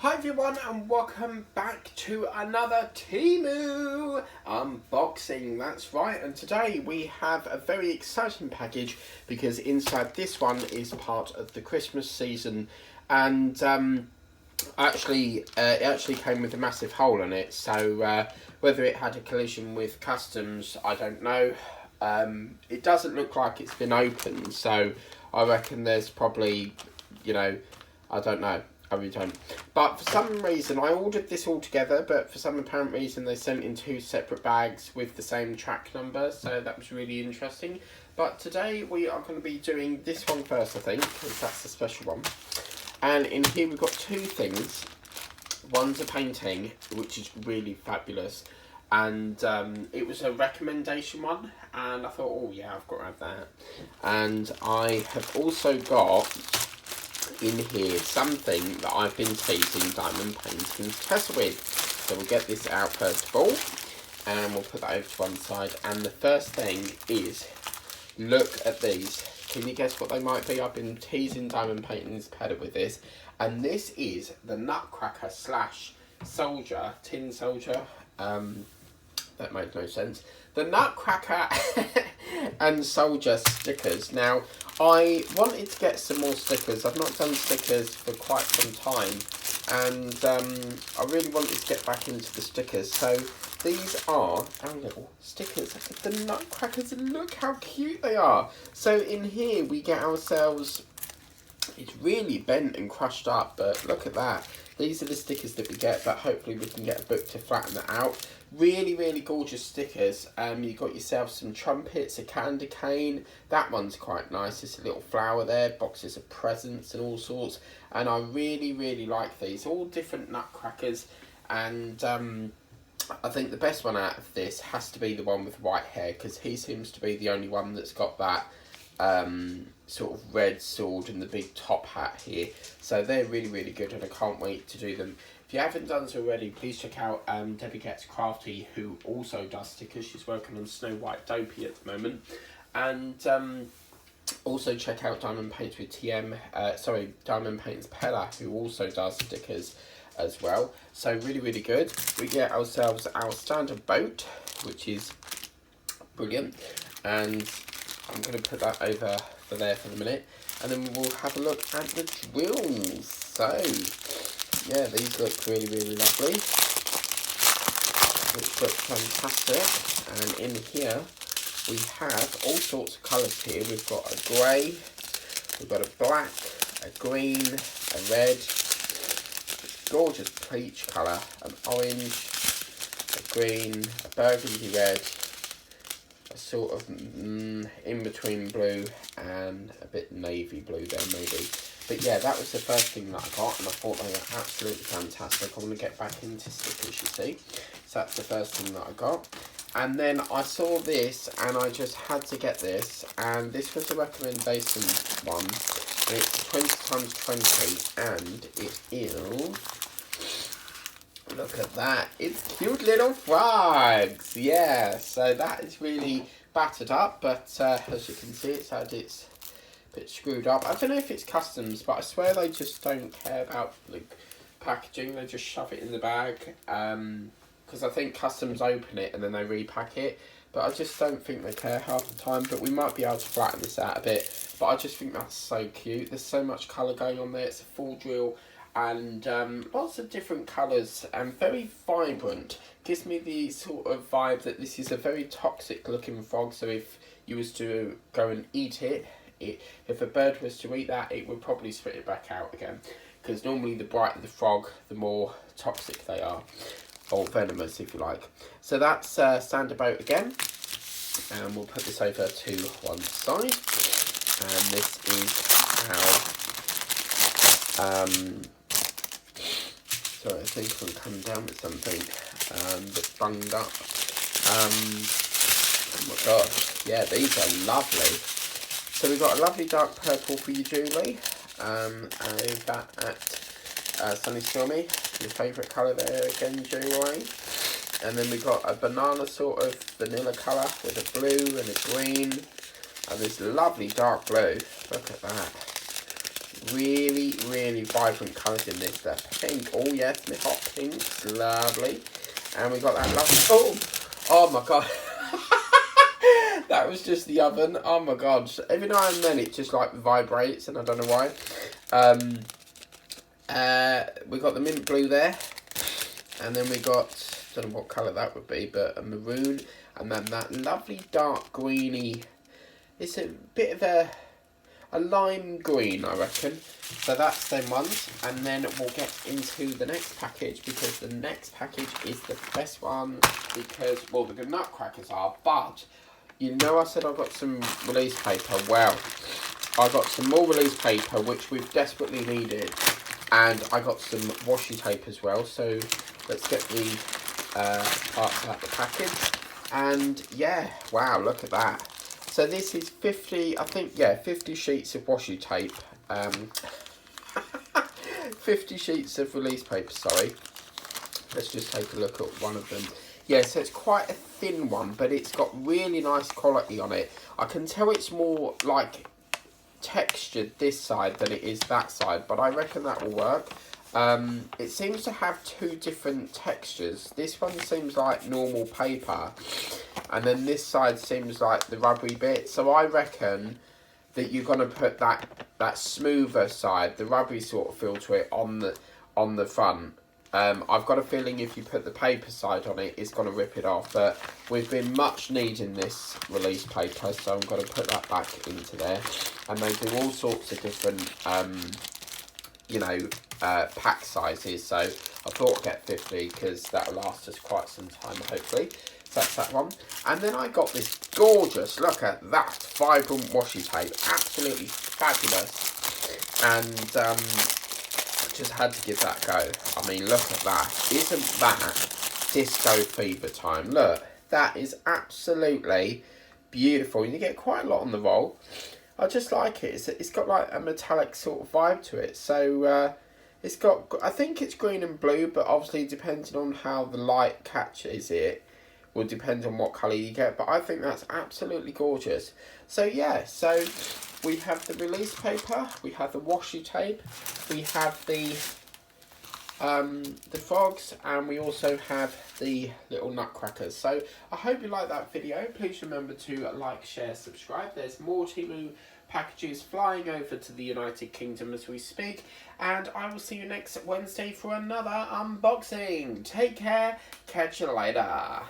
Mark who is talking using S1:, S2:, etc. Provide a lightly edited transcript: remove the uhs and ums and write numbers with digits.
S1: Hi everyone and welcome back to another Temu unboxing, that's right, and today we have a very exciting package because inside this one is part of the Christmas season and it actually came with a massive hole in it, so whether it had a collision with customs I don't know. It doesn't look like it's been opened, so I reckon there's probably, I don't know. I really don't. But for some reason, I ordered this all together, but for some apparent reason, they sent in 2 separate bags with the same track number, so that was really interesting. But today, we are going to be doing this one first, I think, because that's the special one. And in here, we've got 2 things. One's a painting, which is really fabulous. And it was a recommendation one, and I thought, oh yeah, I've got to have that. And I have also got in here something that I've been teasing Diamond Painting's Tessa with. So we'll get this out first of all, and we'll put that over to one side. And the first thing is, look at these. Can you guess what they might be? I've been teasing Diamond Painting's Pedal with this, and this is the Nutcracker / Soldier, Tin Soldier. That made no sense. The Nutcracker and Soldier stickers. Now, I wanted to get some more stickers. I've not done stickers for quite some time, and I really wanted to get back into the stickers. So these are our little stickers of the Nutcrackers, and look how cute they are. So in here we get ourselves, it's really bent and crushed up, but look at that. These are the stickers that we get, but hopefully we can get a book to flatten that out. Really, really gorgeous stickers. You got yourself some trumpets, a candy cane. That one's quite nice. It's a little flower there, boxes of presents and all sorts. And I really, really like these. All different nutcrackers. And I think the best one out of this has to be the one with white hair, because he seems to be the only one that's got that sort of red sword and the big top hat here. So they're really, really good, and I can't wait to do them. If you haven't done so already, please check out Debbie Gets Crafty, who also does stickers. She's working on Snow White Dopey at the moment. And also check out Diamond Paints with Diamond Paints Pella, who also does stickers as well. So really, really good. We get ourselves our standard boat, which is brilliant. And I'm going to put that over for there for the minute, and then we'll have a look at the drills. So yeah, these look really, really lovely, which look fantastic. And in here we have all sorts of colours here. We've got a grey, we've got a black, a green, a red, gorgeous peach colour, an orange, a green, a burgundy red, a sort of in between blue and a bit navy blue there maybe. But yeah, that was the first thing that I got, and I thought they were absolutely fantastic. I want to get back into stickers, you see. So that's the first thing that I got. And then I saw this, and I just had to get this. And this was a recommendation one. And it's 20x20, and it is, look at that, it's cute little frogs. Yeah, so that is really battered up, but as you can see, it's had its bit screwed up. I don't know if it's customs, but I swear they just don't care about the packaging. They just shove it in the bag, because I think customs open it and then they repack it, but I just don't think they care half the time. But we might be able to flatten this out a bit, but I just think that's so cute. There's so much colour going on there. It's a full drill, and lots of different colours, and very vibrant. Gives me the sort of vibe that this is a very toxic looking frog. So if you was to go and eat it, if a bird was to eat that, it would probably spit it back out again, because normally the brighter the frog, the more toxic they are, or venomous if you like. So that's standard boat again, and we'll put this over to one side. And this is our sorry, I think I'm coming down with something that's bunged up. Oh my gosh, yeah, these are lovely. So we've got a lovely dark purple for you, Julie. And that at Sunny Stormy, your favourite colour there again, Julie. And then we've got a banana sort of vanilla colour with a blue and a green. And this lovely dark blue. Look at that. Really, really vibrant colours in this. The pink. Oh, yes, my hot pinks. Lovely. And we got that lovely... Oh my God. That was just the oven. Oh my God. So every now and then it just like vibrates and I don't know why. We got the mint blue there. And then we got, don't know what colour that would be, but a maroon. And then that lovely dark greeny. It's a bit of a lime green, I reckon. So that's them ones. And then we'll get into the next package, because the next package is the best one. Because, well, the nutcrackers are, but you know I said I got some release paper. Well, I got some more release paper, which we've desperately needed. And I got some washi tape as well. So let's get the parts out of the package. And yeah, wow, look at that. So this is 50, I think, yeah, 50 sheets of washi tape. 50 sheets of release paper, sorry. Let's just take a look at one of them. Yeah, so it's quite a thin one, but it's got really nice quality on it. I can tell it's more like textured this side than it is that side, but I reckon that will work. It seems to have two different textures. This one seems like normal paper, and then this side seems like the rubbery bit. So I reckon that you're gonna put that smoother side, the rubbery sort of feel to it, on the front. I've got a feeling if you put the paper side on it, it's gonna rip it off. But we've been much needing this release paper, so I'm gonna put that back into there. And they do all sorts of different, you know, pack sizes. So I thought I'd get 50 because that'll last us quite some time, hopefully. So that's that one. And then I got this gorgeous, look at that, vibrant washi tape. Absolutely fabulous. And just had to give that a go. I mean, look at that. Isn't that disco fever time? Look, that is absolutely beautiful. You get quite a lot on the roll. I just like it. It's got like a metallic sort of vibe to it. So it's got, I think it's green and blue, but obviously depending on how the light catches it will depend on what colour you get. But I think that's absolutely gorgeous. So yeah, so we have the release paper, we have the washi tape, we have the frogs, and we also have the little nutcrackers. So I hope you like that video. Please remember to like, share, subscribe. There's more Temu packages flying over to the United Kingdom as we speak, and I will see you next Wednesday for another unboxing. Take care, catch you later.